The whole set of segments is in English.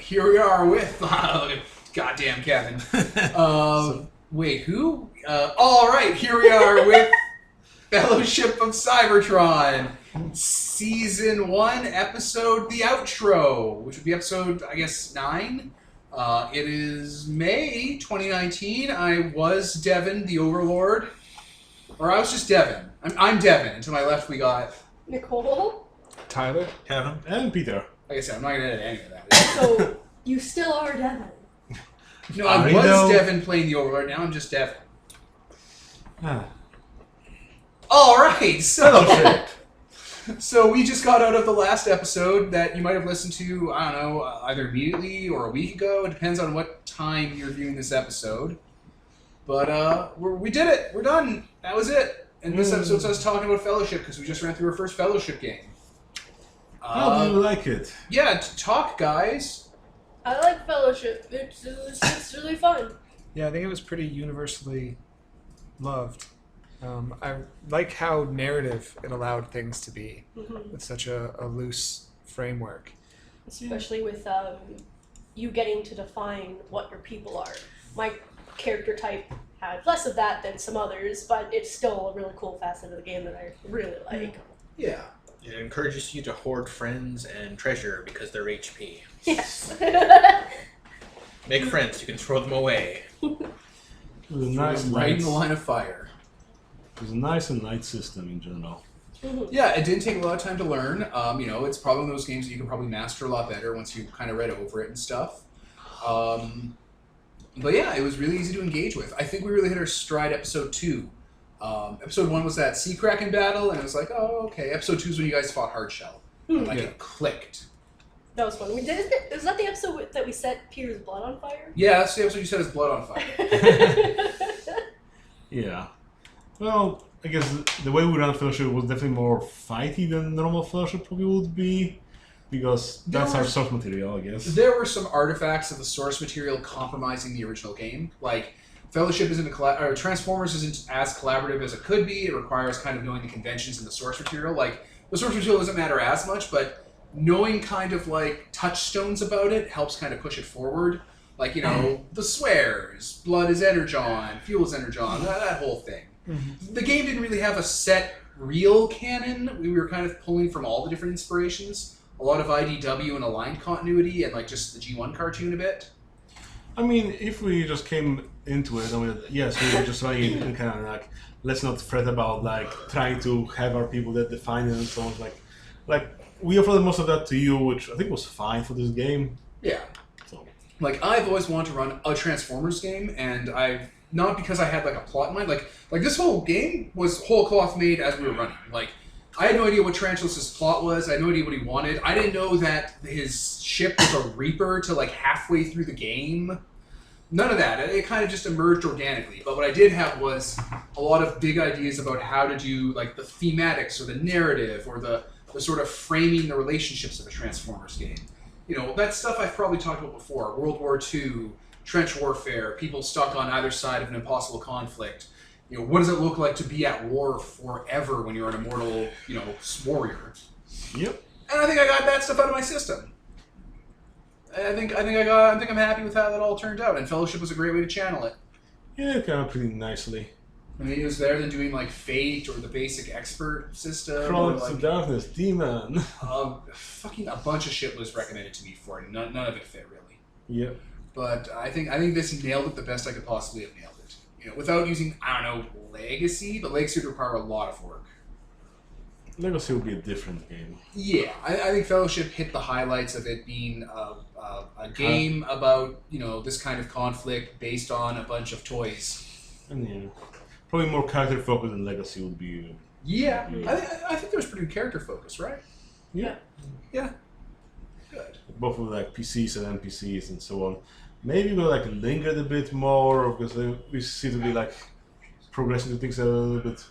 here we are with goddamn Kevin. Wait, who? All right, here we are with Fellowship of Cybertron, Season 1, episode the outro, which would be episode, I guess, 9. It is May 2019. I was Devin, the Overlord. Or I was just Devin. I'm Devin, and to my left we got... Nicole? Tyler? Kevin? And Peter. Like I said, I'm not going to edit any of that. So, you still are Devin. No, I was Devin playing the Overlord, now I'm just Devin. Alright, so we just got out of the last episode that you might have listened to, I don't know, either immediately or a week ago. It depends on what time you're viewing this episode. But we did it. We're done. That was it. And this episode's us talking about Fellowship because we just ran through our first Fellowship game. How do you like it? Yeah, talk, guys. I like Fellowship. It's really fun. Yeah, I think it was pretty universally loved. I like how narrative it allowed things to be with such a loose framework. Especially with you getting to define what your people are. My character type had less of that than some others, but it's still a really cool facet of the game that I really like. Yeah. It encourages you to hoard friends and treasure because they're HP. Yes. Make friends, you can throw them away. It was a nice Right in night. the line of fire. It was a nice and night system in general. Yeah, it didn't take a lot of time to learn. It's probably one of those games that you can probably master a lot better once you kind of read over it and stuff. But yeah, it was really easy to engage with. I think we really hit our stride episode 2. Episode 1 was that Sea Kraken battle, and it was like, oh, okay. Episode 2 is when you guys fought Hardshell. It clicked. That was fun. Was that the episode that we set Peter's blood on fire? Yeah, that's the episode you said is blood on fire. Yeah. Well, I guess the way we ran Fellowship was definitely more fighty than normal Fellowship probably would be, because that's our source material, I guess. There were some artifacts of the source material compromising the original game. Like, Fellowship isn't Transformers isn't as collaborative as it could be. It requires kind of knowing the conventions in the source material. Like, the source material doesn't matter as much, but knowing kind of like touchstones about it helps kind of push it forward. Like, the swears, blood is energon, fuel is energon, that whole thing. The game didn't really have a set real canon. We were kind of pulling from all the different inspirations. A lot of IDW and aligned continuity and like just the G1 cartoon a bit. I mean, if we just came into it, yes, we were just running it and kind of like, let's not fret about like trying to have our people that define it and so on. Like we offered most of that to you, which I think was fine for this game. Yeah. So. Like, I've always wanted to run a Transformers game, and I've not because I had like a plot in mind. Like this whole game was whole cloth made as we were running. Like, I had no idea what Tarantulas' plot was. I had no idea what he wanted. I didn't know that his ship was a Reaper till like halfway through the game. None of that. It kind of just emerged organically. But what I did have was a lot of big ideas about how to do like the thematics or the narrative or the sort of framing the relationships of a Transformers game. That stuff I've probably talked about before. World War II, trench warfare, people stuck on either side of an impossible conflict. What does it look like to be at war forever when you're an immortal, warrior? Yep. And I think I got that stuff out of my system. I think I'm happy with how that all turned out, and Fellowship was a great way to channel it. Yeah, it came out pretty nicely. I mean, it was better than doing like Fate or the basic expert system. Crawling or, to like, Darkness, Demon. fucking a bunch of shit was recommended to me for it. None of it fit really. Yep. But I think this nailed it the best I could possibly have nailed it. Without using, I don't know, Legacy, but Legacy would require a lot of work. Legacy will be a different game. Yeah, I think Fellowship hit the highlights of it being a game about, this kind of conflict based on a bunch of toys. And yeah, probably more character focused than Legacy would be. Yeah, I think there was pretty good character focus, right? Yeah. Yeah. Good. Both with like PCs and NPCs and so on. Maybe we'll like linger a bit more because we seem to be like progressing to things a little bit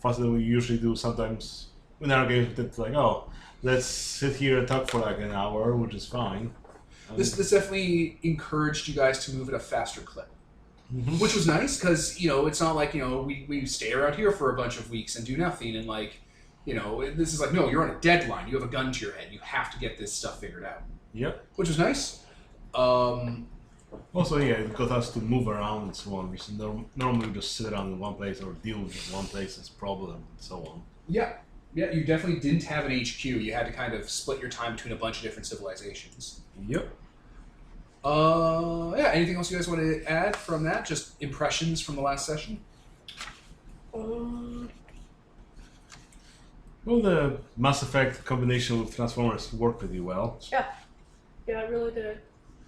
faster than we usually do. Sometimes in our games we tend to like, oh, let's sit here and talk for like an hour, which is fine. This definitely encouraged you guys to move at a faster clip. Which was nice because, it's not like, we stay around here for a bunch of weeks and do nothing and like, this is like, no, you're on a deadline. You have a gun to your head. You have to get this stuff figured out. Yep. Which was nice. Also, yeah, it got us to move around and so on. We should normally just sit around in one place or deal with one place's problem and so on. Yeah, you definitely didn't have an HQ. You had to kind of split your time between a bunch of different civilizations. Yep. Yeah, anything else you guys want to add from that? Just impressions from the last session? Well, the Mass Effect combination with Transformers worked pretty well. Yeah, it really did.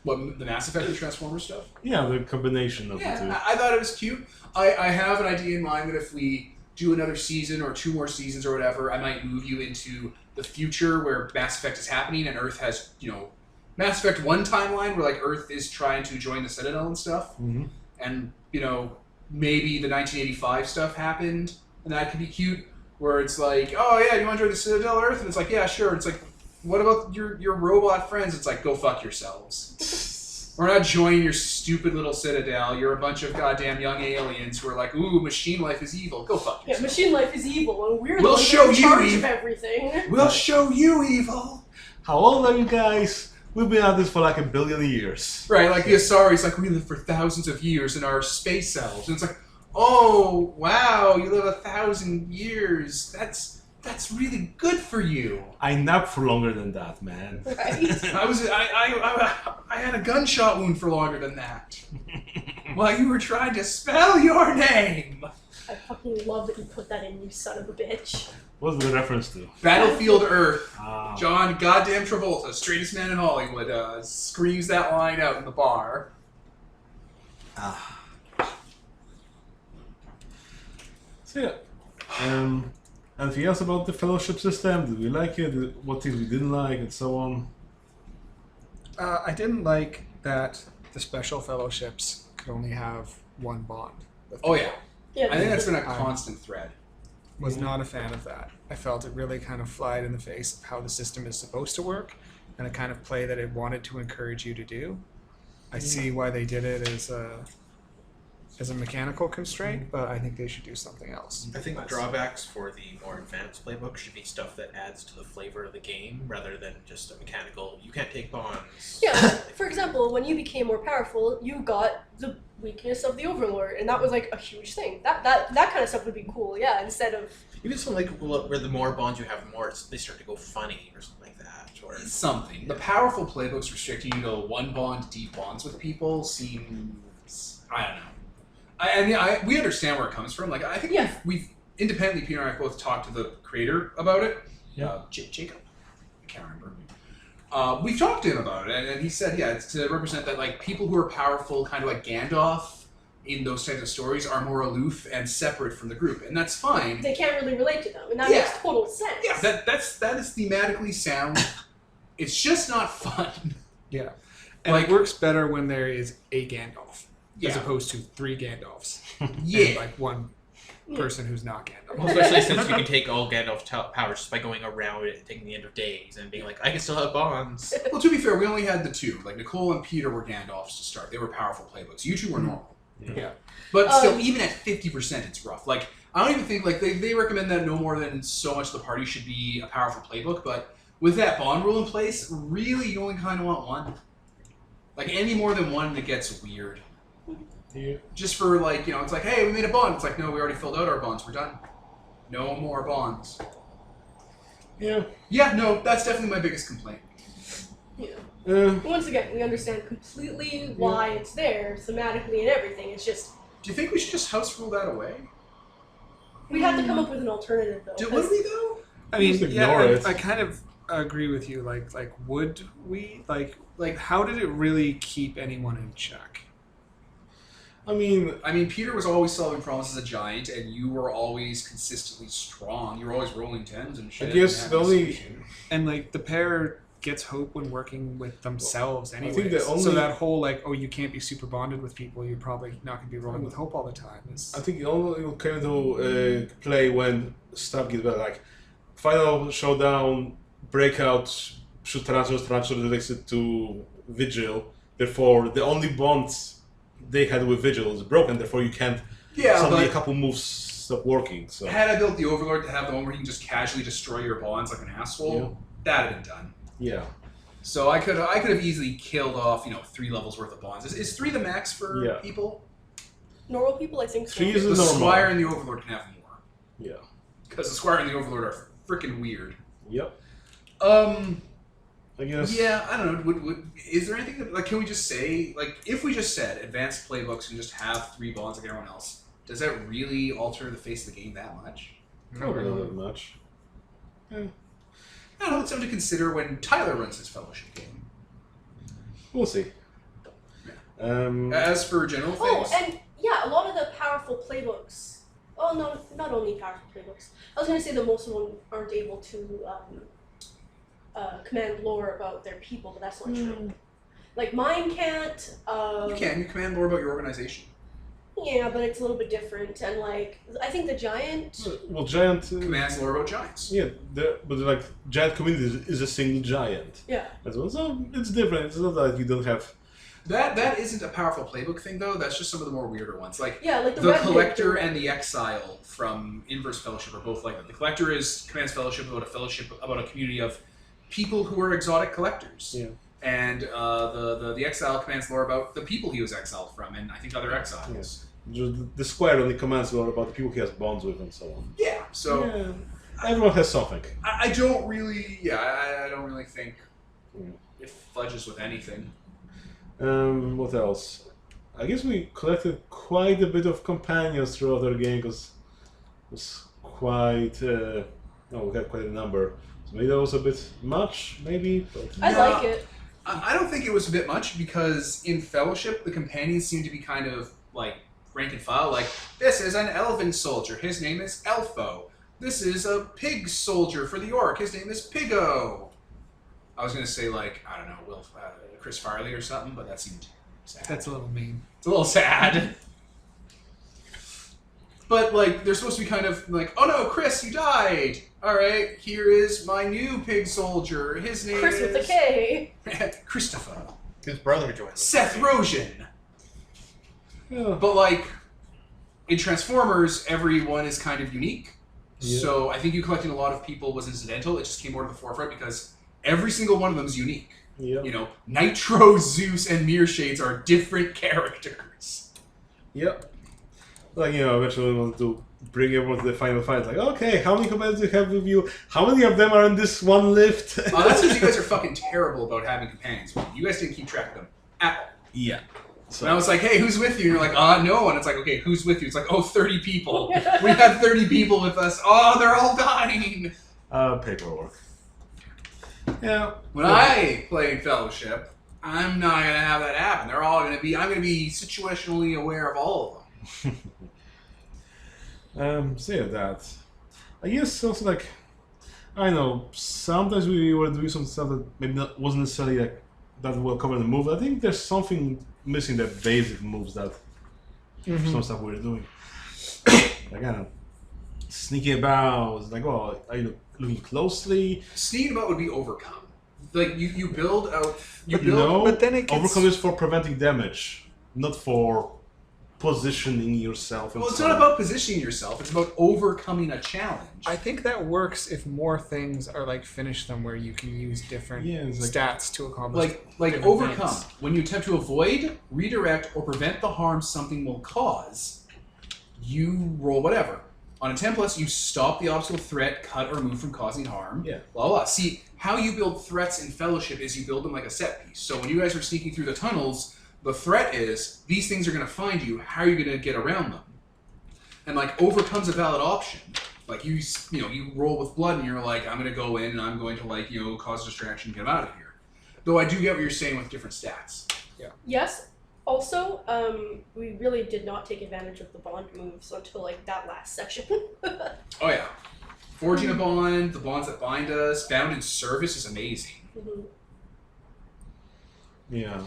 What, the Mass Effect and Transformers stuff? Yeah, the combination of the two. Yeah, I thought it was cute. I have an idea in mind that if we do another season or 2 more seasons or whatever, I might move you into the future where Mass Effect is happening and Earth has, Mass Effect 1 timeline where, like, Earth is trying to join the Citadel and stuff. Mm-hmm. And, maybe the 1985 stuff happened, and that could be cute, where it's like, oh, yeah, you want to join the Citadel, Earth? And it's like, yeah, sure. It's like, what about your robot friends? It's like, go fuck yourselves. We're not joining your stupid little Citadel. You're a bunch of goddamn young aliens who are like, ooh, machine life is evil. Go fuck yourself. Yeah, machine life is evil, and we're We'll the ones show in you charge evil. of everything. We'll show you evil. How old are you guys? We've been at this for like 1 billion years. Right, like the Asaris, like, we live for thousands of years in our space selves. And it's like, oh, wow, you live 1,000 years. That's really good for you. I nap for longer than that, man. Right? I had a gunshot wound for longer than that. While you were trying to spell your name. I fucking love that you put that in, you son of a bitch. What's the reference to? Battlefield Earth. Ah. John goddamn Travolta, straightest man in Hollywood, screams that line out in the bar. So yeah. Anything else about the fellowship system? Did we like it? What things we didn't like, and so on? I didn't like that the special fellowships could only have one bond. with Oh people. yeah. Yeah, I think that's been a constant thread. Was not a fan of that. I felt it really kind of flied in the face of how the system is supposed to work and the kind of play that it wanted to encourage you to do. I see why they did it as a mechanical constraint, but I think they should do something else. I think the drawbacks for the more advanced playbook should be stuff that adds to the flavor of the game rather than just a mechanical, you can't take bonds. Yeah, for example, when you became more powerful, you got the weakness of the Overlord, and that was like a huge thing. That kind of stuff would be cool, yeah, instead of... Even something like where the more bonds you have, the more they start to go funny or something like that. Or Something. The powerful playbooks restricting you to one bond, deep bonds with people seems... I don't know. We understand where it comes from. Like, I think Yeah. we've independently, Peter and I have both talked to the creator about it. Yeah. Jacob? I can't remember. We've talked to him about it, and he said, yeah, it's to represent that, like, people who are powerful, kind of like Gandalf in those types of stories, are more aloof and separate from the group, and that's fine. They can't really relate to them, and that Yeah. makes total sense. Yeah, that is thematically sound. It's just not fun. Yeah. And Like- it works better when there is a Gandalf, as Yeah. opposed to 3 Gandalfs. Yeah. And like one person who's not Gandalf. Well, especially since you can take all Gandalf's powers just by going around it and taking the end of days and being like, I can still have bonds. Well, to be fair, we only had the two. Like, Nicole and Peter were Gandalfs to start. They were powerful playbooks. You two were normal. Yeah. But still, even at 50%, it's rough. Like, I don't even think, like, they recommend that no more than so much of the party should be a powerful playbook, but with that bond rule in place, really, you only kind of want one. Like, any more than one, it gets weird. Yeah. Just for, like, it's like, hey, we made a bond. It's like, no, we already filled out our bonds. We're done. No more bonds. Yeah. Yeah, no, that's definitely my biggest complaint. Yeah. Once again, we understand completely why it's there, thematically and everything. It's just, Do you think we should just house rule that away? we have to come up with an alternative, though. Would we, though? I mean, Just yeah, ignore it. I kind of agree with you. Like, would we? Like, how did it really keep anyone in check? I mean, Peter was always solving problems as a giant, and you were always consistently strong. You were always rolling 10s and shit. I guess and the having a only- solution. And like the pair gets hope when working with themselves I anyway. think the So only- that whole like, oh, you can't be super bonded with people. You're probably not going to be rolling with hope all the time. I think it only came to play when stuff gets better. Like, final showdown, breakout, shoot Tarantula relates it to Vigil. Therefore, the only bonds they had with Vigil is broken. Therefore, you can't. Yeah, suddenly but a couple moves stop working. So had I built the Overlord to have the one where you can just casually destroy your bonds like an asshole, that'd have been done. yeah. So I could have easily killed off 3 levels worth of bonds. Is 3 the max for Yeah. people? Normal people, I think so. 3 is The the normal. Squire and the Overlord can have more. Yeah. Because the Squire and the Overlord are freaking weird. Yep. I guess. Yeah, I don't know. Is there anything that, like, can we just say, like, if we just said advanced playbooks and just have 3 bonds like everyone else, does that really alter the face of the game that much? Probably not that much. I don't know. It's something to consider when Tyler runs his Fellowship game. We'll see. As for general things, Oh, and yeah, a lot of the powerful playbooks. Oh no, not only powerful playbooks. I was going to say that most of them aren't able to command lore about their people, but that's not true. Like mine can't. you can. You command lore about your organization. Yeah, but it's a little bit different, and like I think the giant. Well, giant. Commands lore about giants. Yeah, but like giant community is a single giant Yeah. as well. So it's different. It's not that you don't have. That isn't a powerful playbook thing though. That's just some of the more weirder ones. Like Yeah, like the the red Collector character. and the Exile from Inverse Fellowship are both like that. The Collector commands fellowship about a community of people who are exotic collectors. Yeah. And the Exile commands lore about the people he was exiled from, and I think other exiles. Yes. The Squire only commands lore about the people he has bonds with and so on. Yeah. So Yeah. Everyone has something. I don't really. Yeah, I don't really think Yeah. it fudges with anything. What else? I guess we collected quite a bit of companions throughout our game because it was quite. We had quite a number. So maybe that was a bit much, maybe. But I Yeah. like it. I don't think it was a bit much because in Fellowship the companions seem to be kind of like rank and file. Like this is an elven soldier. His name is Elfo. This is a pig soldier for the orc. His name is Piggo. I was gonna say like I don't know Chris Farley or something, but that seemed sad. That's a little mean. It's a little sad. But like they're supposed to be kind of like, oh no, Chris, you died. All right, here is my new pig soldier. His name Chris is with a K. Christopher. His brother joined. Seth Rogen. yeah. But like in Transformers, everyone is kind of unique. Yeah. So I think you collecting a lot of people was incidental. It just came more to the forefront because every single one of them is unique. Yeah. You know, Nitro, Zeus, and Mirshades are different characters. Yep. Like, eventually we want to bring everyone to the final fight. Like, okay, how many companions do you have with you? How many of them are in this one lift? That's because you guys are fucking terrible about having companions. You guys didn't keep track of them at all. Yeah. And I was like, hey, who's with you? And you're like, no. And it's like, okay, who's with you? It's like, 30 people. We had 30 people with us. Oh, they're all dying. Paperwork. Yeah. When I play in Fellowship, I'm not going to have that happen. They're all going to be, I'm going to be situationally aware of all of them. So yeah, that. I guess also like, I know, sometimes we were doing some stuff that maybe wasn't necessarily like that well covered in the move. I think there's something missing the basic moves that some stuff we were doing. Like, I don't know, sneaking about, it's like, well, are you looking closely? Sneaking about would be overcome. Like, you build out, you But build, no, but then it gets- overcome is for preventing damage, not for positioning yourself. And well, it's so not on. about positioning yourself, it's about overcoming a challenge. I think that works if more things are like finish them where you can use different Yeah, it's like- stats to accomplish. Like different overcome. things. When you attempt to avoid, redirect, or prevent the harm something will cause, you roll whatever. On a 10 plus, you stop the obstacle, threat, cut, or move from causing harm. Yeah. Blah, blah. See, how you build threats in Fellowship is you build them like a set piece. So when you guys are sneaking through the tunnels, the threat is, these things are going to find you, how are you going to get around them? And like, overcome's a valid option. Like, you roll with blood and you're like, I'm going to go in and I'm going to like, cause distraction and get out of here. Though I do get what you're saying with different stats. Yes. Also, we really did not take advantage of the bond moves until like that last section. Oh yeah. Forging a bond, the bonds that bind us, bound in service is amazing. Mhm. Yeah.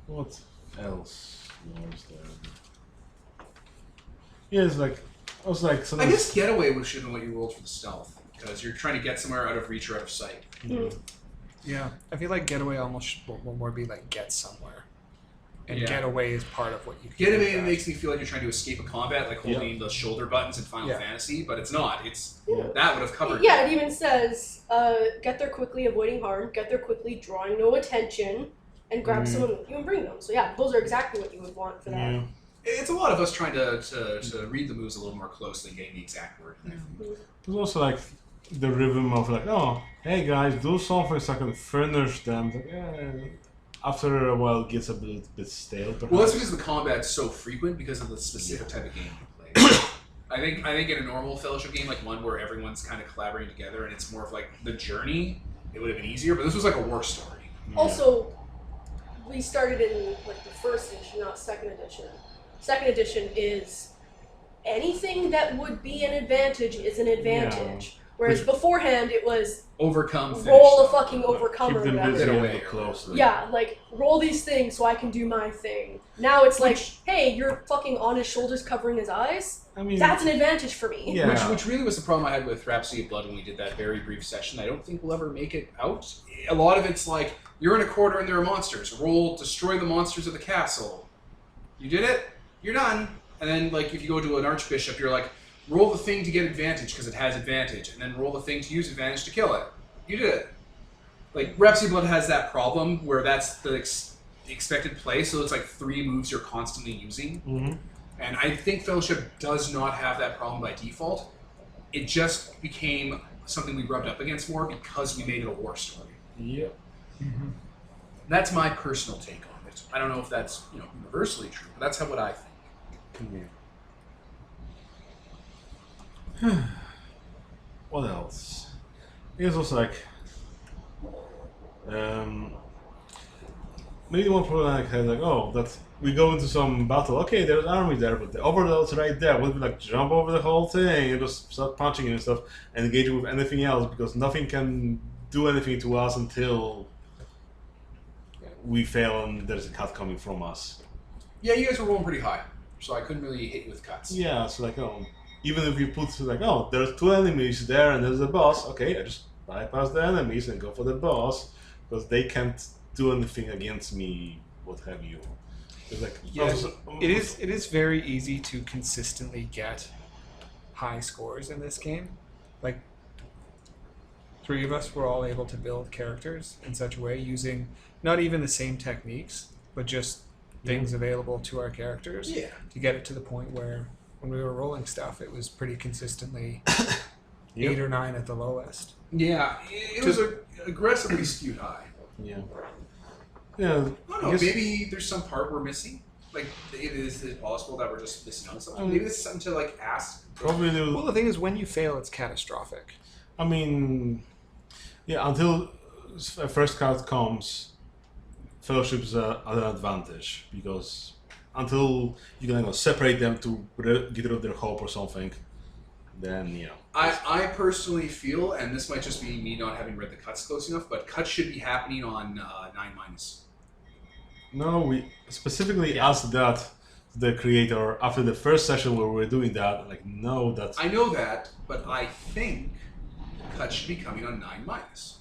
What else was there? Yeah, it's like I was like I sometimes. guess getaway should have been what you rolled for the stealth, because you're trying to get somewhere out of reach or out of sight. Mm. Yeah, I feel like getaway almost will more be like get somewhere. And Yeah. get away is part of what you can Get do away with that. makes me feel like you're trying to escape a combat, like holding the shoulder buttons in Final Yeah. Fantasy, but it's not. It's Yeah. that would have covered. Yeah, it even says, get there quickly, avoiding harm, get there quickly, drawing no attention, and grab someone with you and bring them. So yeah, those are exactly what you would want for that. Yeah. It's a lot of us trying to read the moves a little more closely and getting the exact word. There's also like the rhythm of like, oh, hey guys, do something so I can furnish them. Like, after a while, it gets a bit stale. Perhaps. Well, that's because the combat's so frequent because of the specific type of game you play. I think in a normal Fellowship game, like one where everyone's kind of collaborating together and it's more of like the journey, it would have been easier. But this was like a war story. Also, we started in like the first edition, not second edition. Second edition is anything that would be an advantage is an advantage. Whereas beforehand it was Overcome. Finish roll a stuff. fucking overcome Keep or them whatever. busy Get and away look or- close. Yeah, like roll these things so I can do my thing. Now it's like, hey, you're fucking on his shoulders covering his eyes. I mean, That's an advantage for me. Yeah. Which really was the problem I had with Rhapsody of Blood when we did that very brief session. I don't think we'll ever make it out. A lot of it's like, you're in a corner and there are monsters. Roll, destroy the monsters of the castle. You did it? You're done. And then, like, if you go to an archbishop, you're like, roll the thing to get advantage because it has advantage, and then roll the thing to use advantage to kill it. You did it. Like, Rhapsody of Blood has that problem where that's the expected play, so it's like 3 moves you're constantly using. Mm-hmm. And I think Fellowship does not have that problem by default. It just became something we rubbed up against more because we made it a war story. Yep. That's my personal take on it. I don't know if that's universally true, but that's what I think. What else? It's also like maybe one problem I had like, oh, that we go into some battle. Okay, there's an army there, but the overlord's right there. Would we like jump over the whole thing and just start punching it and stuff and engage with anything else because nothing can do anything to us until we fail and there's a cut coming from us. Yeah, you guys were rolling pretty high, so I couldn't really hit you with cuts. Yeah, so like, even if you put like, oh, there's 2 enemies there and there's a boss. Okay, I just bypass the enemies and go for the boss because they can't do anything against me. What have you? It's like, It is very easy to consistently get high scores in this game. Like 3 of us were all able to build characters in such a way using not even the same techniques, but just things available to our characters Yeah. to get it to the point where when we were rolling stuff, it was pretty consistently Yep. 8 or 9 at the lowest. Yeah, it was aggressively skewed high. Yeah. I don't know, guess- maybe there's some part we're missing. Like, it is possible that we're just missing on something. Um, Maybe this is something to, like, ask. Probably the Well, the thing is, when you fail, it's catastrophic. I mean, yeah, until a first card comes, Fellowship is an advantage because until you can separate them to get rid of their hope or something, then I personally feel, and this might just be me not having read the cuts close enough, but cuts should be happening on 9-. No, we specifically asked that to the creator after the first session where we were doing that. Like, no, that's I know that, but I think cuts should be coming on 9-.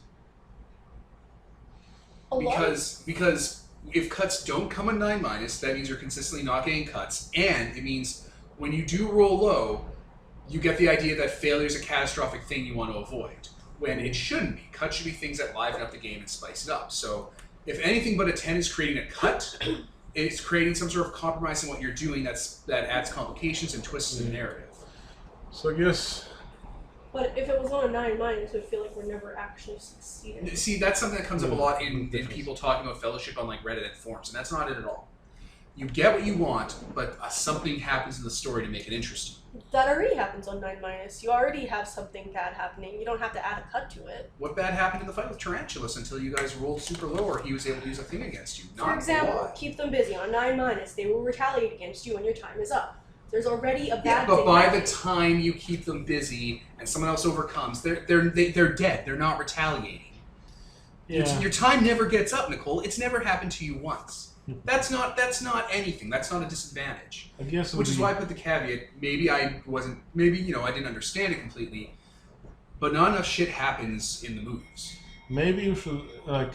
A lot of Because if cuts don't come on 9-, that means you're consistently not getting cuts, and it means when you do roll low, you get the idea that failure is a catastrophic thing you want to avoid. When it shouldn't be. Cuts should be things that liven up the game and spice it up. So if anything but a 10 is creating a cut, it's creating some sort of compromise in what you're doing that adds complications and twists in the narrative. so. I guess But if it was on a 9-, it would feel like we're never actually succeeding. See, that's something that comes up a lot in people talking about Fellowship on like Reddit and forums, and that's not it at all. You get what you want, but something happens in the story to make it interesting. That already happens on 9-. You already have something bad happening. You don't have to add a cut to it. What bad happened in the fight with Tarantulas until you guys rolled super low or he was able to use a thing against you? Not For example, a lot. keep them busy. On 9-, they will retaliate against you when your time is up. There's already a bad Yeah, thing but by the happening. time you keep them busy and someone else overcomes, they're dead. They're not retaliating. Your time never gets up, Nicole. It's never happened to you once. That's not anything. That's not a disadvantage. I guess it Which would is be- why I put the caveat. Maybe I didn't understand it completely, but not enough shit happens in the movies. maybe you should like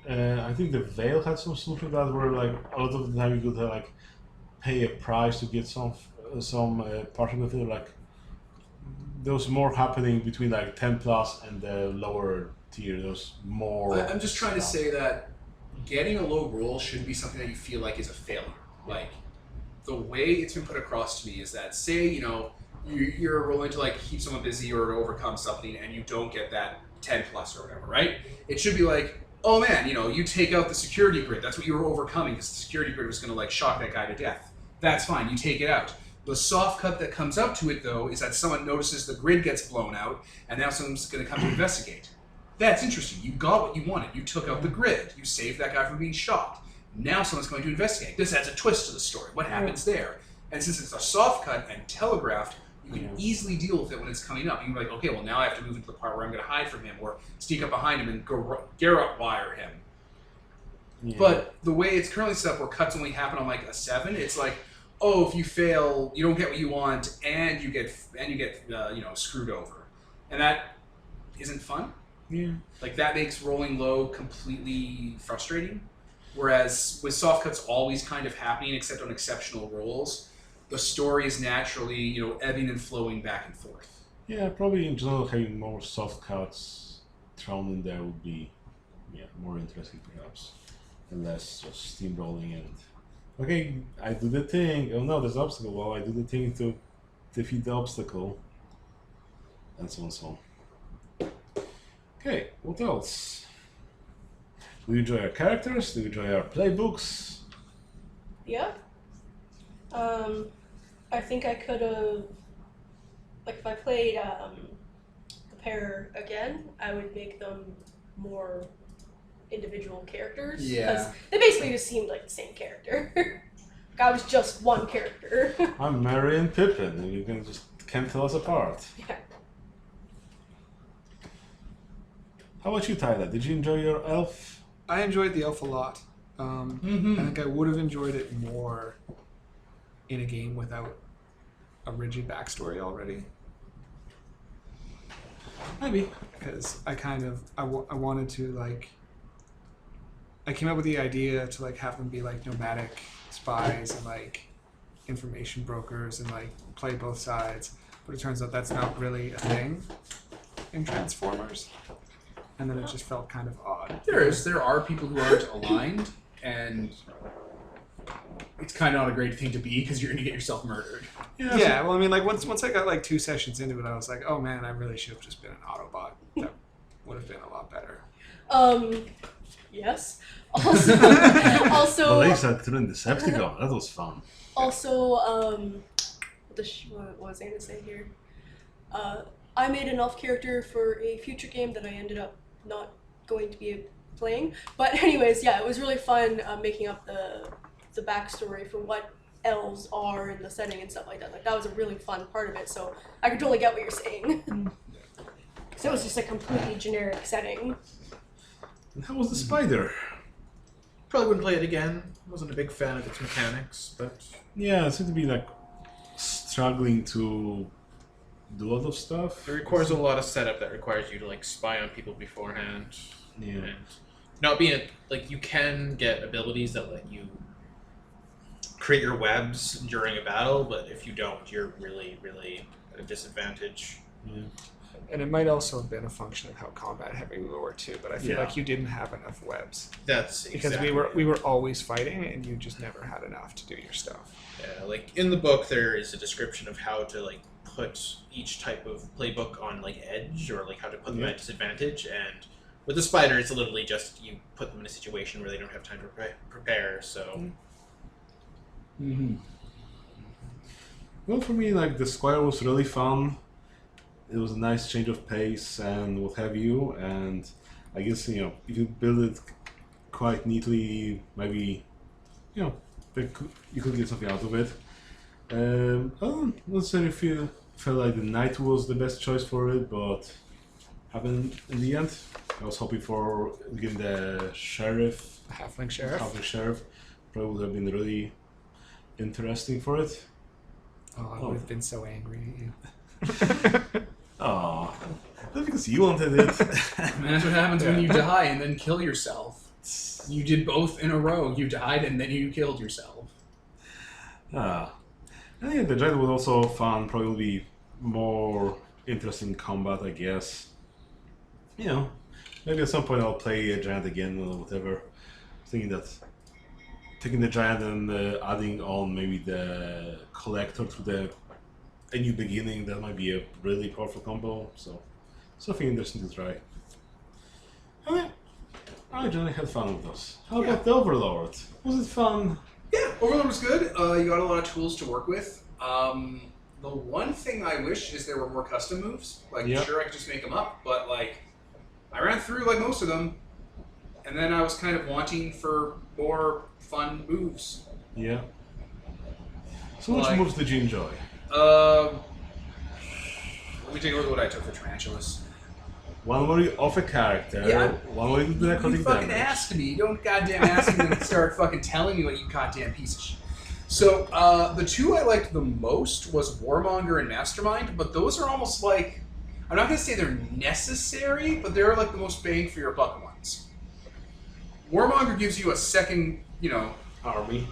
I think the Veil had some stuff like that, where like a lot of the time you could like pay a price to get some part of the field. Like there was more happening between like 10 plus and the lower tier. There was more. I'm just trying to say that getting a low roll should be something that you feel like is a failure. Like the way it's been put across to me is that, say, you know, you're rolling to like keep someone busy or to overcome something, and you don't get that 10 plus or whatever, right? It should be like, oh man, you know, you take out the security grid. That's what you were overcoming, because the security grid was going to like shock that guy to death. That's fine. You take it out. The soft cut that comes up to it, though, is that someone notices the grid gets blown out, and now someone's going to come to investigate. That's interesting. You got what you wanted. You took out the grid. You saved that guy from being shot. Now someone's going to investigate. This adds a twist to the story. What happens there? And since it's a soft cut and telegraphed, you can easily deal with it when it's coming up. You can be like, okay, well, now I have to move into the part where I'm going to hide from him or sneak up behind him and Garrett wire him. Yeah. But the way it's currently set up, where cuts only happen on like a 7, it's like, oh, if you fail, you don't get what you want, and you get you know, screwed over, and that isn't fun. Yeah. Like that makes rolling low completely frustrating. Whereas with soft cuts always kind of happening, except on exceptional rolls, the story is naturally, you know, ebbing and flowing back and forth. Yeah, probably in general having more soft cuts thrown in there would be, more interesting perhaps, and less just steamrolling and okay, I do the thing. Oh no, there's an obstacle. Well, I do the thing to defeat the obstacle, and so on and so on. Okay, what else? Do you enjoy our characters? Do you enjoy our playbooks? Yeah. I think I could have, like, if I played the pair again, I would make them more individual characters. Yeah. Because they basically just seemed like the same character. Like, I was just one character. I'm Merry and Pippin, and you can't tell us apart. Yeah. How about you, Tyler? Did you enjoy your elf? I enjoyed the elf a lot. I think I would have enjoyed it more in a game without a rigid backstory already. Maybe. Because I wanted to, like, I came up with the idea to, like, have them be, like, nomadic spies and, like, information brokers and, like, play both sides. But it turns out that's not really a thing in Transformers. And then it just felt kind of odd. There are people who aren't aligned, and it's kind of not a great thing to be, because you're going to get yourself murdered. Yeah, well, I mean, like, once I got, like, 2 sessions into it, I was like, oh, man, I really should have just been an Autobot. That would have been a lot better. Yes. Also, Melissa threw in Decepticon. That was fun. Also, what was I going to say here? I made an elf character for a future game that I ended up not going to be playing. But anyways, yeah, it was really fun making up the backstory for what elves are in the setting and stuff like that. Like, that was a really fun part of it, so I could totally get what you're saying. So it was just a completely generic setting. And how was the spider? Probably wouldn't play it again. Wasn't a big fan of its mechanics, but Yeah, it seemed to be like struggling to do a lot of stuff. it requires a lot of setup that requires you to like spy on people beforehand. Yeah. And not being like, you can get abilities that let you create your webs during a battle, but if you don't, you're really, really at a disadvantage. Yeah. And it might also have been a function of how combat heavy we were too, but I feel Yeah. like you didn't have enough webs. That's Because exactly we were always fighting and you just never had enough to do your stuff. Yeah, like in the book, there is a description of how to like put each type of playbook on like edge, or like how to put them at disadvantage. And with the spider, it's literally just you put them in a situation where they don't have time to prepare. So Well, for me, like the squire was really fun. It was a nice change of pace and what have you. And I guess if you build it quite neatly, maybe you could get something out of it. I don't necessarily felt like the knight was the best choice for it, but happened in the end. I was hoping for getting the sheriff, Halfling Sheriff. Halfling sheriff. Probably would have been really interesting for it. Oh, I would have been so angry at you. Oh, that's because you wanted it. And that's what happens when you die and then kill yourself. You did both in a row. You died and then you killed yourself. I think the giant was also fun. Probably more interesting combat, I guess. You know, maybe at some point I'll play a giant again or whatever. Thinking that taking the giant and adding on maybe the collector to a new beginning, that might be a really powerful combo. So something interesting to try. I generally had fun with those. How about the Overlord? Was it fun? Yeah, Overlord was good. You got a lot of tools to work with. The one thing I wish is there were more custom moves. Like, sure, I could just make them up, but like, I ran through like most of them, and then I was kind of wanting for more fun moves. Yeah. So which moves did you enjoy? Let me take a look at what I took for Tarantulas. One where you off a character, one where you do the necrotic You fucking damage. asked me. Don't goddamn ask me and start fucking telling me what you goddamn piece of shit. So, the two I liked the most was Warmonger and Mastermind, but those are almost like, I'm not going to say they're necessary, but they're like the most bang for your buck ones. Warmonger gives you a second, Army.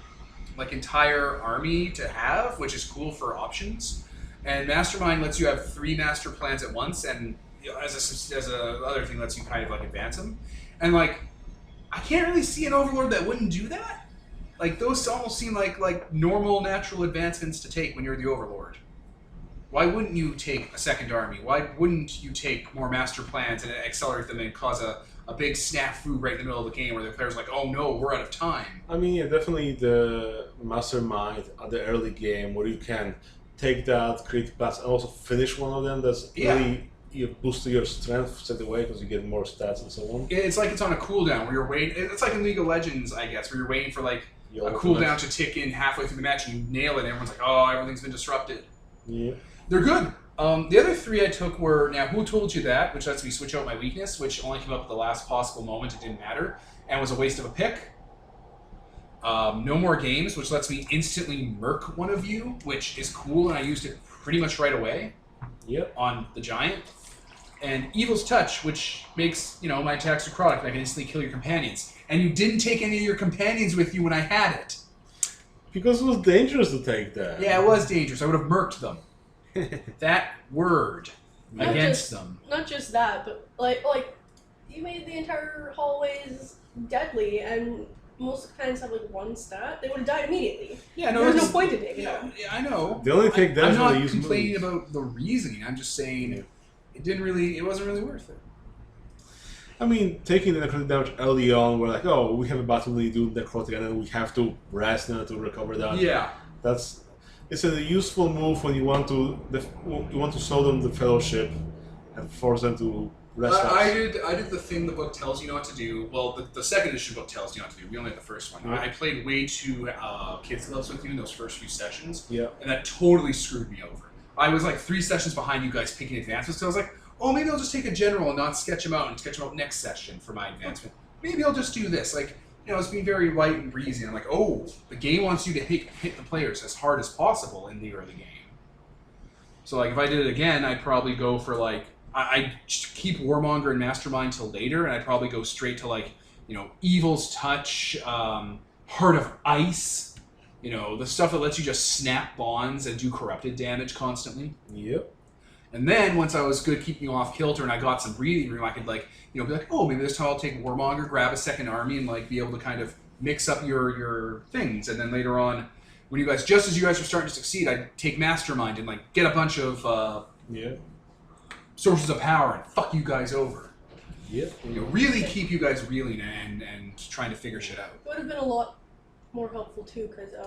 like entire army to have, which is cool for options. And Mastermind lets you have 3 master plans at once, and as a other thing lets you kind of like advance them. And like, I can't really see an Overlord that wouldn't do that. Like, those almost seem like normal natural advancements to take when you're the Overlord. Why wouldn't you take a second army? Why wouldn't you take more master plans and accelerate them and cause a big snafu right in the middle of the game where the player's like, oh no, we're out of time? I mean, yeah, definitely the Mastermind at the early game where you can take that, create plans, and also finish one of them. That's really you boost your strength straight away because you get more stats and so on. It's like it's on a cooldown where you're waiting. It's like in League of Legends, I guess, where you're waiting for like a cooldown to tick in halfway through the match and you nail it and everyone's like, oh, everything's been disrupted. Yeah. They're good. The other 3 I took were, now who told you that, which lets me switch out my weakness, which only came up at the last possible moment, it didn't matter, and was a waste of a pick. No More Games, which lets me instantly murk one of you, which is cool, and I used it pretty much right away on the giant. And Evil's Touch, which makes, my attacks necrotic, and I can instantly kill your companions. And you didn't take any of your companions with you when I had it. Because it was dangerous to take that. Yeah, it was dangerous. I would have murked them. That word against them. Not just that, but like you made the entire hallways deadly, and most companions have like 1 stat. They would have died immediately. Yeah, no, there's no point in taking them. Yeah, I know. The only thing I'm not complaining about the reasoning. I'm just saying it wasn't really worth it. I mean, taking the necrotic damage early on, we're like, oh, we have a battle, we do necrotic, and then we have to rest now to recover that. Yeah. It's a useful move when you want to slow down the fellowship and force them to rest. I did the thing the book tells you not to do. Well, the second edition book tells you not to do. We only had the first one. I played way too kids gloves with you in those first few sessions. Yeah. And that totally screwed me over. I was like 3 sessions behind you guys picking advancements. So I was like, oh, maybe I'll just take a general and not sketch him out and sketch him out next session for my advancement. Maybe I'll just do this. Like, it's being very light and breezy. I'm like, oh, the game wants you to hit the players as hard as possible in the early game. So, like, if I did it again, I'd probably go for, like, I'd keep Warmonger and Mastermind till later, and I'd probably go straight to, like, Evil's Touch, Heart of Ice, the stuff that lets you just snap bonds and do corrupted damage constantly. Yep. And then, once I was good keeping you off kilter and I got some breathing room, I could, like, be like, oh, maybe this time I'll take Warmonger, grab a second army, and, like, be able to kind of mix up your things. And then later on, when just as you guys were starting to succeed, I'd take Mastermind and, like, get a bunch of sources of power and fuck you guys over. Yep. Really keep you guys reeling and trying to figure shit out. It would have been a lot more helpful, too, because, I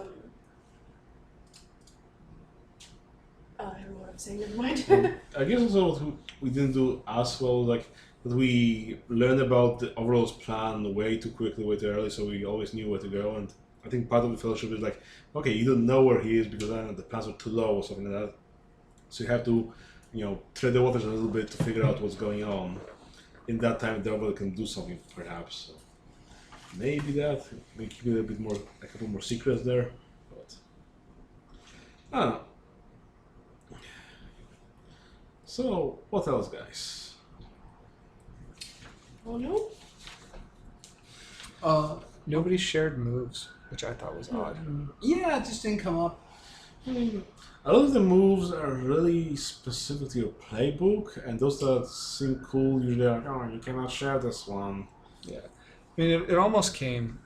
don't know what I'm saying, never mind. I guess also what we didn't do as well, like, that we learned about the Overlord's plan way too quickly, way too early, so we always knew where to go. And I think part of the fellowship is like, okay, you don't know where he is because the plans are too low or something like that. So you have to, tread the waters a little bit to figure out what's going on. In that time, the Overlord can do something, perhaps. So maybe that, we keep it a bit more, a couple more secrets there. But I don't know. So, what else, guys? Oh no. Nobody shared moves, which I thought was odd. Yeah, it just didn't come up. A lot of the moves are really specific to your playbook, and those that seem cool usually are like, oh, you cannot share this one. Yeah. I mean, it almost came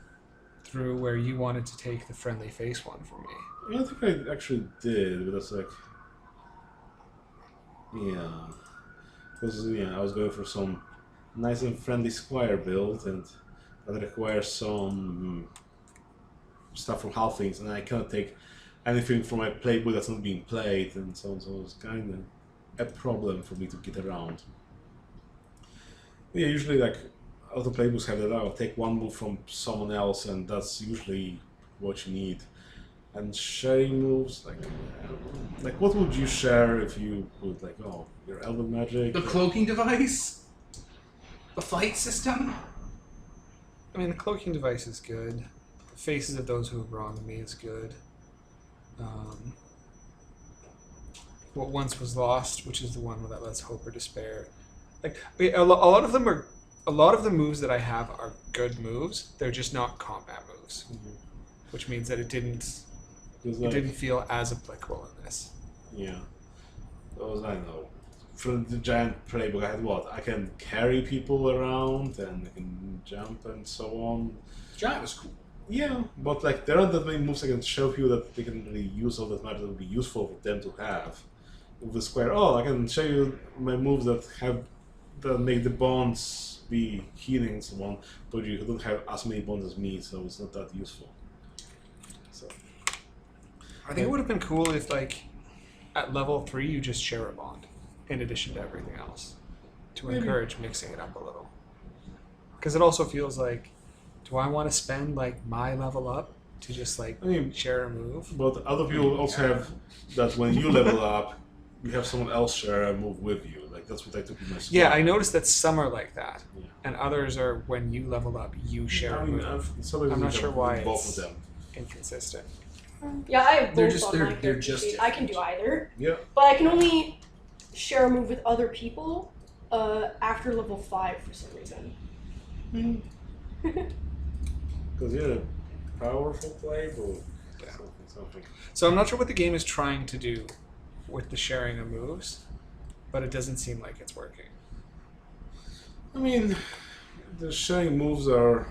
through where you wanted to take the friendly face one for me. I don't think I actually did, but that's like, yeah, because I was going for some nice and friendly squire build, and that requires some stuff from Halflings, and I cannot take anything from my playbook that's not being played, and so it's kind of a problem for me to get around. Yeah, usually like all the playbooks have that. I'll take one move from someone else, and that's usually what you need. And sharing moves, like what would you share if you would like, oh, your elven magic? The cloaking device? The flight system? I mean, the cloaking device is good. The faces of those who have wronged me is good. What once was lost, which is the one that lets hope or despair. Like a lot of them are, a lot of the moves that I have are good moves. They're just not combat moves, which means that it didn't feel as applicable in this. Yeah, those I know. For the giant playbook, I had what? I can carry people around and I can jump and so on. Giant was cool. Yeah, but like there aren't that many moves I can show people that they can really use all that much that would be useful for them to have. With the square, I can show you my moves that make the bonds be healing and so on, but you don't have as many bonds as me, so it's not that useful. So I think it would have been cool if, like, at level 3 you just share a bond in addition to everything else to encourage mixing it up a little. Because it also feels like, do I want to spend like my level up to just like share a move? But other people also have that when you level up, you have someone else share a move with you. Like that's what I took in my squad. Yeah, I noticed that some are like that, Yeah. and others are when you level up, you share a move. I'm not sure why both it's of them. inconsistent. Yeah, I have They're both just- on they're- my they're character just sheet. I can do either, Yeah. but I can only share a move with other people after level 5 for some reason. Because you're a powerful playbook. Yeah. Something. So I'm not sure what the game is trying to do with the sharing of moves, but it doesn't seem like it's working. I mean, the sharing moves are.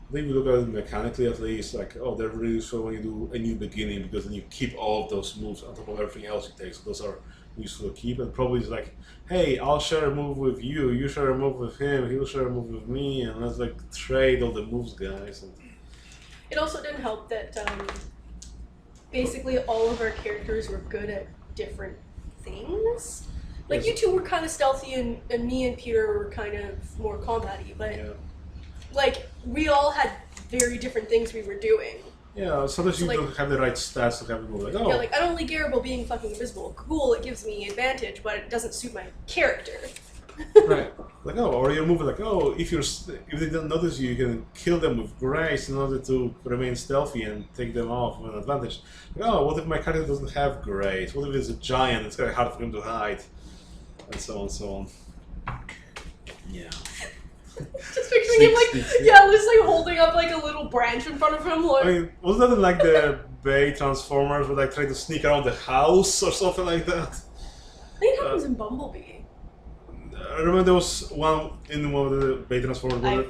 I think we look at it mechanically at least, like, oh, they're really useful when you do a new beginning because then you keep all of those moves on top of everything else you take. So those are useful to keep. And probably it's like, hey, I'll share a move with you, you share a move with him, he'll share a move with me, and let's like trade all the moves, guys. And It also didn't help that basically all of our characters were good at different things. Like Yes. you two were kind of stealthy, and me and Peter were kind of more combat-y, but yeah. like we all had very different things we were doing. Yeah, sometimes you like- don't have the right stats to have a move. Like, oh, Yeah, like I don't like Garibald being fucking invisible. Cool, it gives me advantage, but it doesn't suit my character. Right. like oh, or your move like, oh, if they don't notice you, you can kill them with grace in order to remain stealthy and take them off with an advantage. Like, oh, what if my character doesn't have grace? What if it's a giant? It's kind of hard for him to hide, and so on, and so on. Yeah. Just picturing him like, just like holding up like a little branch in front of him, like. I mean, wasn't that in like the Bay Transformers where like trying to sneak around the house or something like that? I think it happens in Bumblebee. I remember there was one in one of the Bay Transformers where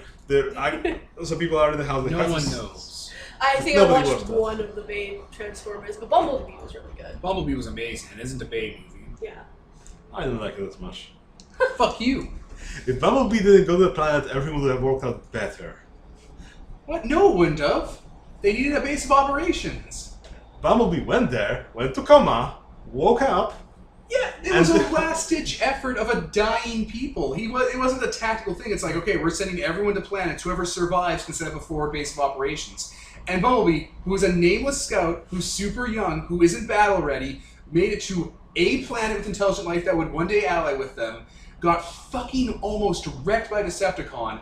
some people are in the house. No one knows. I think Nobody I watched watched that. one of the Babe Transformers, but Bumblebee was really good. Bumblebee was amazing. It isn't a Bay movie. Yeah. I didn't like it as much. Fuck you. If Bumblebee didn't go to the planet, everything would have worked out better. What? No, it wouldn't have. They needed a base of operations. Bumblebee went there, went to coma, woke up. Yeah, it was a last-ditch effort of a dying people. It wasn't a tactical thing. It's like, okay, we're sending everyone to planets. Whoever survives can set up a forward base of operations. And Bumblebee, who is a nameless scout, who's super young, who isn't battle-ready, made it to a planet with intelligent life that would one day ally with them, got fucking almost wrecked by Decepticon,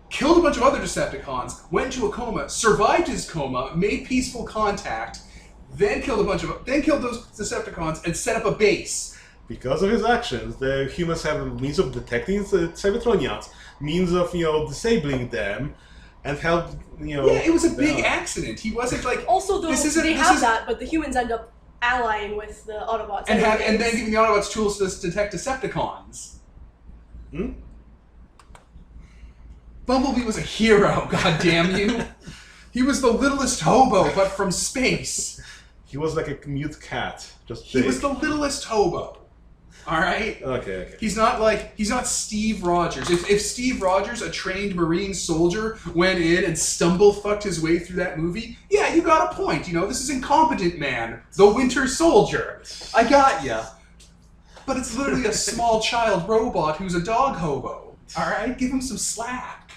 killed a bunch of other Decepticons, went into a coma, survived his coma, made peaceful contact, then killed those Decepticons and set up a base. Because of his actions, the humans have a means of detecting the Cybertronians, means of disabling them, and help, Yeah, it was a big accident. He wasn't like Also, though, they this have is- that, but the humans end up allying with the Autobots. and then anyways. giving the Autobots tools to detect Decepticons. Hmm? Bumblebee was a hero, god damn you. He was the littlest hobo, but from space. He was like a mute cat, just He big. was the littlest hobo. Alright? Okay. He's not Steve Rogers. If Steve Rogers, a trained Marine soldier, went in and stumble-fucked his way through that movie, yeah, you got a point. You know, this is Incompetent Man, the Winter Soldier. I got ya. But it's literally a small child robot who's a dog hobo. Alright? Give him some slack.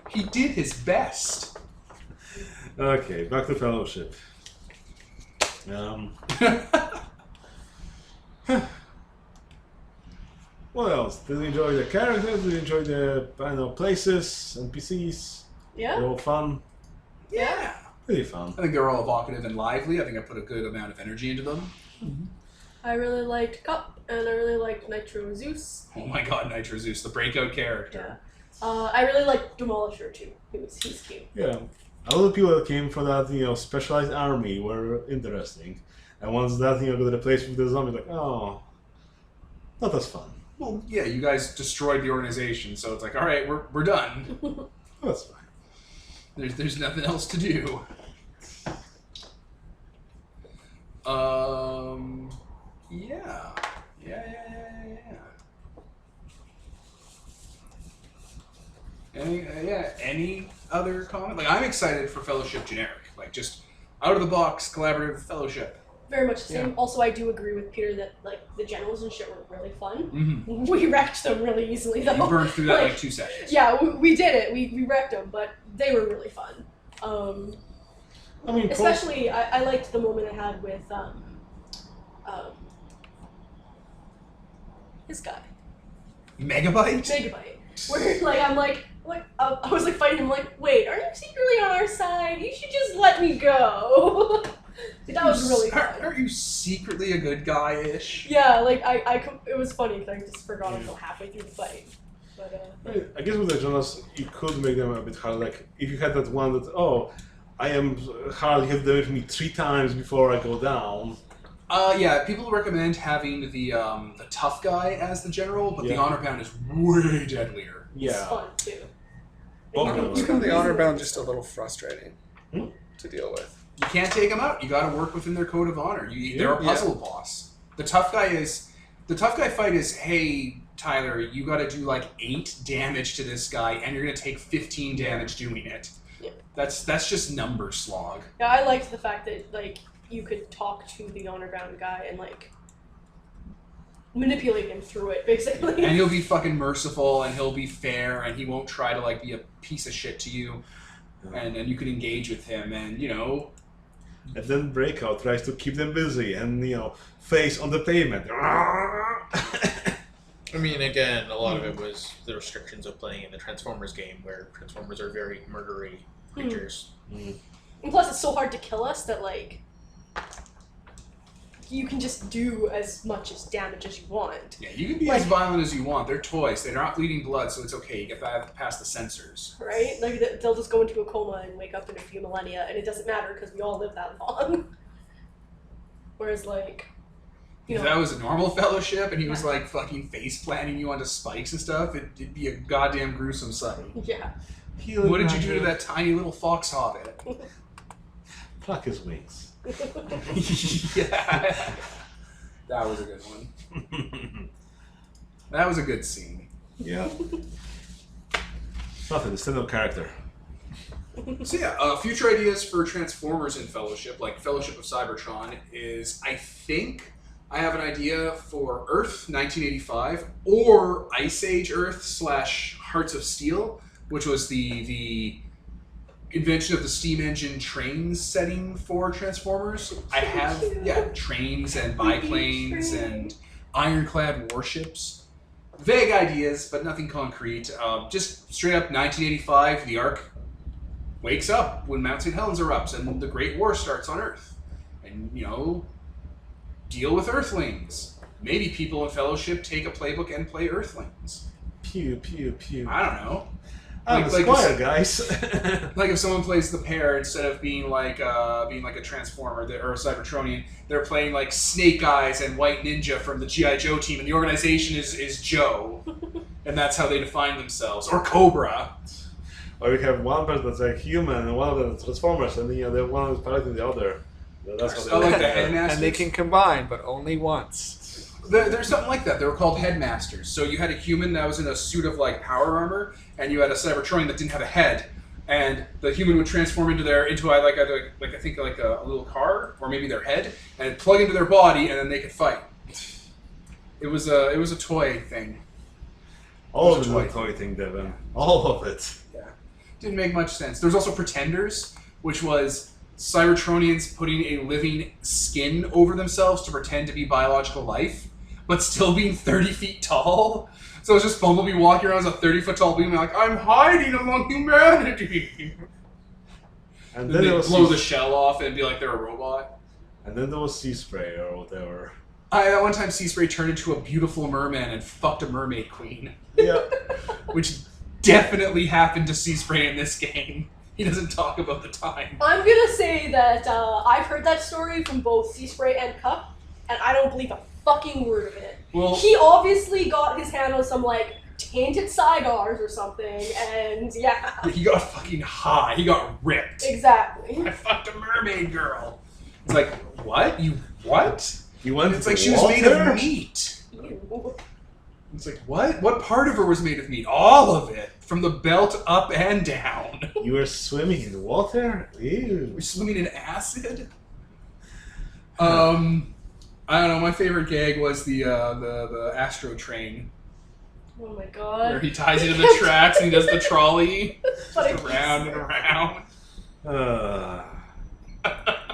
He did his best. Okay, back to Fellowship. What else? Did you enjoy the characters? Did you enjoy the places, NPCs? Yeah. They're all fun. Yeah. Pretty fun. I think they're all evocative and lively. I think I put a good amount of energy into them. I really liked Cup, and I really liked Nitro Zeus. Oh my god, Nitro Zeus, the breakout character. Yeah. I really liked Demolisher too. He's cute. Yeah. A lot of people that came from that, specialized army were interesting. And once that, got replaced with the zombie, like, oh, not as fun. Well, yeah, you guys destroyed the organization, so it's like, all right, we're done. That's fine. There's nothing else to do. Yeah. Any other comment? Like, I'm excited for Fellowship generic. Like, just out of the box, collaborative Fellowship. Very much the same. Yeah. Also, I do agree with Peter that like the generals and shit were really fun. Mm-hmm. We wrecked them really easily though. You burned through that Like, like 2 seconds. Yeah, we did it. We wrecked them, but they were really fun. I mean, Especially, I liked the moment I had with his guy, Megabyte? Megabyte. Where like I'm like I was like fighting him like, wait, are you secretly on our side? You should just let me go. That was really fun. Aren't you secretly a good guy-ish? Yeah, like it was funny because I just forgot until halfway through the fight. But I guess with the generals, you could make them a bit harder. Like, if you had that one that, oh, I am hard, you have to damage me 3 times before I go down. Yeah, people recommend having the tough guy as the general, but the Yeah. honor bound is way deadlier. it's Yeah. fun too. Both You of can- them. you I can found the really honor like bound it. just a little frustrating Hmm? to deal with. You can't take them out. You got to work within their code of honor. They're a Yeah. puzzle boss. The tough guy fight is, hey Tyler, you got to do like 8 damage to this guy, and you're gonna take 15 damage doing it. Yeah. That's just number slog. Yeah, I liked the fact that like you could talk to the honor bound guy and like manipulate him through it, basically. And he'll be fucking merciful, and he'll be fair, and he won't try to like be a piece of shit to you. And you can engage with him, and And then Breakout tries to keep them busy and, face on the pavement. I mean, again, a lot of it was the restrictions of playing in the Transformers game, where Transformers are very murdery creatures. And plus, it's so hard to kill us that like you can just do as much as damage as you want. yeah, you can be Like- as violent as you want. They're toys. They're not bleeding blood, so it's okay. You get past the sensors. Right? Like they'll just go into a coma and wake up in a few millennia, and it doesn't matter because we all live that long. Whereas, like, If that was a normal Fellowship, and he was like fucking face planting you onto spikes and stuff, it'd be a goddamn gruesome sight. yeah, What did you do to that tiny little fox hobbit? Pluck his wings. Yeah, that was a good one. That was a good scene. Yeah. Nothing, the stand-up character. So yeah, future ideas for Transformers in Fellowship, like Fellowship of Cybertron, is I think I have an idea for Earth 1985 or Ice Age Earth / Hearts of Steel, which was the invention of the steam engine trains setting for Transformers. I have trains and biplanes and ironclad warships. Vague ideas, but nothing concrete. Just straight up 1985, the Ark wakes up when Mount St. Helens erupts and the Great War starts on Earth. And, deal with Earthlings. Maybe people in Fellowship take a playbook and play Earthlings. Pew, pew, pew. I don't know. I'm Like- the like squire, guys. Like if someone plays the pair instead of being like a Transformer or a Cybertronian, they're playing like Snake Eyes and White Ninja from the G.I. Joe team, and the organization is Joe, and that's how they define themselves. Or Cobra. Or you have one person that's like human and one of them Transformers, and then the one is piloting the other. That's I how like they the headmaster. And they can combine, but only once. There's something like that. They were called headmasters. So you had a human that was in a suit of like power armor, and you had a Cybertronian that didn't have a head. And the human would transform into a little car, or maybe their head, and it'd plug into their body, and then they could fight. It was a toy thing. All It of was it a was a toy toy thing, Devin. All of it. Didn't make much sense. There was also Pretenders, which was Cybertronians putting a living skin over themselves to pretend to be biological life, but still being 30 feet tall. So it's just Bumblebee walking around as a 30-foot tall being like, I'm hiding among humanity. And Then then they there was blow the shell off and be like they're a robot. And then there was Sea Spray or whatever. At one time, Sea Spray turned into a beautiful merman and fucked a mermaid queen, Yeah. which definitely happened to Sea Spray in this game. He doesn't talk about the time. I'm gonna say that I've heard that story from both Sea Spray and Cup, and I don't believe a fucking word of it. Well, He obviously got his hand on some like tainted cigars or something, and yeah, he got fucking high. He got ripped. exactly. I fucked a mermaid girl. It's like, what? You what? He went It's to like the she was made water? of meat. Ew. It's like, what? What part of her was made of meat? All of it. From the belt up and down. You were swimming in the water? Ew. We're swimming in acid? I don't know, my favorite gag was the Astro Train, Oh my where god. he ties it to the tracks and he does the trolley. But Just around and around.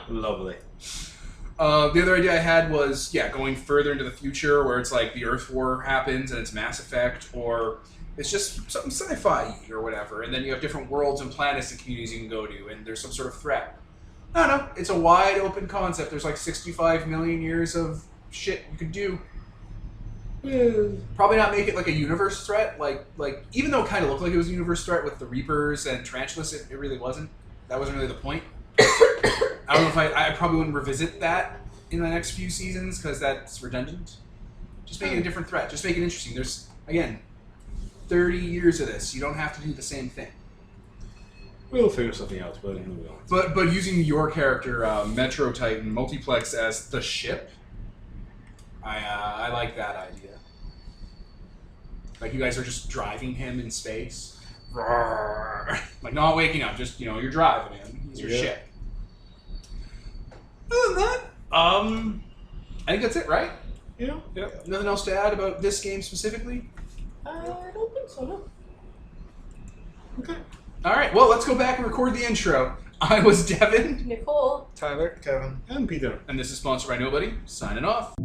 Lovely. The other idea I had was, going further into the future where it's like the Earth War happens and it's Mass Effect, or it's just something sci-fi or whatever, and then you have different worlds and planets and communities you can go to, and there's some sort of threat. I don't know. It's a wide open concept. There's like 65 million years of shit you could do. Probably not make it like a universe threat, like even though it kind of looked like it was a universe threat with the Reapers and Tarantulas, it really wasn't. That wasn't really the point. I don't know if I probably wouldn't revisit that in the next few seasons because that's redundant. Just make it a different threat. Just make it interesting. There's, again, 30 years of this. You don't have to do the same thing. We'll figure something out, but moving on. But using your character, Metro Titan Multiplex as the ship, I like that idea. Like you guys are just driving him in space. Like not waking up, just you're driving him. He's your Yeah. ship. Other than that, I think that's it, right? Yeah. Yep. Nothing else to add about this game specifically? I don't think so, no. Okay. All right. Well, let's go back and record the intro. I was Devin, Nicole. Tyler? Kevin. And Peter. and this is sponsored by Nobody. Signing off.